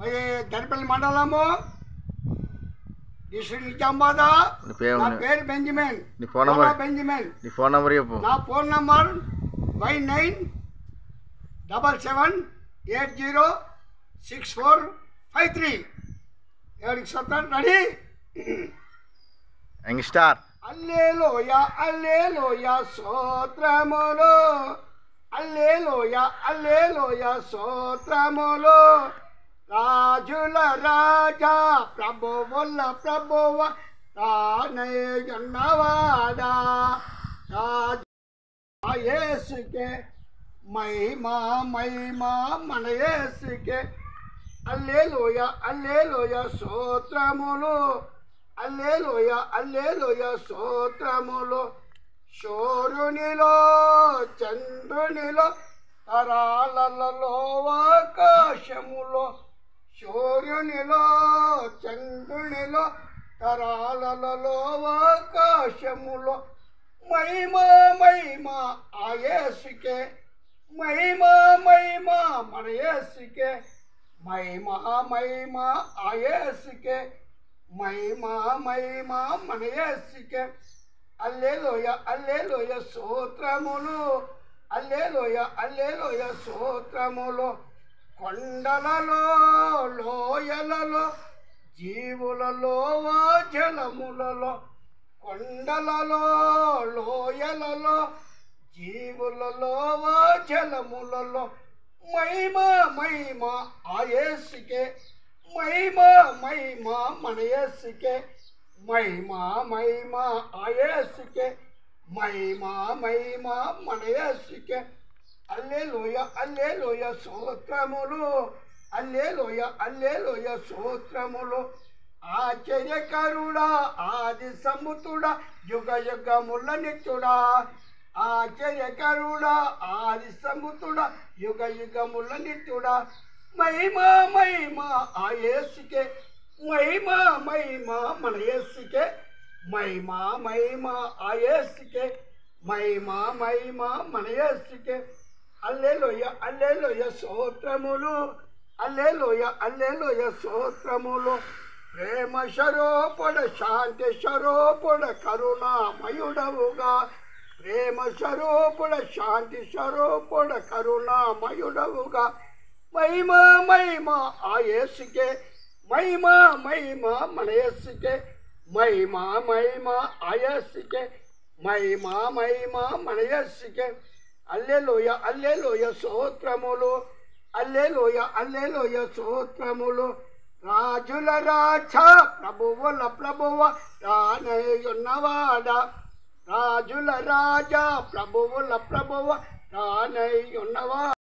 దరిపల్లి మండలము డిస్ట్రిక్ట్ నిజామాబాద్. నా పేరు బెంజమిన్. బెంజమిన్. ఫోన్ నంబర్ చెప్పు. నా ఫోన్ నంబర్ 5977806453. రెడీ. యంగ్స్టార్. హల్లెలూయా హల్లెలూయా స్తోత్రములు, హల్లెలూయా హల్లెలూయా స్తోత్రములు. రాజుల రాజా ప్రభువుల ప్రభువ తానయ్యున్నవాడా. యేసుకే మహిమా మహిమా మన యేసుకే. హల్లెలూయా హల్లెలూయా స్తోత్రములు, హల్లెలూయా హల్లెలూయా స్తోత్రములు. సూర్యునిలో చంద్రునిలో తరాలలో ఆకాశములో, సూర్యునిలో చంద్రునిలో తరాలలో ఆకాశములో. మహిమా మహిమా ఆ యేసుకే, మహిమా మహిమా మన యేసుకే. మహిమా మహిమా ఆ యేసుకే, మహిమా మహిమా మన యేసుకే. హల్లెలూయా హల్లెలూయా స్తోత్రములు, హల్లెలూయా హల్లెలూయా స్తోత్రములు. కొండలలో లోయలలో జీవులలో జలములలో, కొండలలో లోయలలో జీవులలో జలములలో. మహిమా మహిమా ఆ యేసుకే, మహిమా మహిమా మన యేసుకే. మహిమా మహిమా ఆ యేసుకే, మహిమా మహిమా మన యేసుకే. హల్లెలూయా హల్లెలూయా స్తోత్రములు, హల్లెలూయా హల్లెలూయా స్తోత్రములు. ఆశ్చర్యకరుడా ఆది సంభూతుడా యుగ యుగముల నిత్యుడా. ఆశ్చర్యకరుడా ఆది సంభూతుడా యుగ యుగముల నిత్యుడా. మహిమా మహిమా ఆ యేసుకే, మహిమా మహిమా మన యేసుకే. మహిమా మహిమా ఆ యేసుకే, మహిమా మహిమా మన యేసుకే. హల్లెలూయా హల్లెలూయా స్తోత్రములు, హల్లెలూయా హల్లెలూయా స్తోత్రములు. ప్రేమ స్వరూపుడ శాంతి స్వరూపుడ కరుణామయుడవుగా. ప్రేమ స్వరూపుడ శాంతి స్వరూపుడ కరుణామయుడవుగా. మహిమా మహిమా ఆ యేసుకే, మహిమా మహిమా మన యేసుకే. మహిమా మహిమా ఆ యేసుకే, మహిమా మహిమా మన యేసుకే. హల్లెలూయా హల్లెలూయా స్తోత్రములు, హల్లెలూయా హల్లెలూయా స్తోత్రములు. రాజుల రాజా ప్రభువుల ప్రభువ తానయ్యున్నవాడా. రాజుల రాజా ప్రభువుల ప్రభువ తానయ్యున్నవాడా.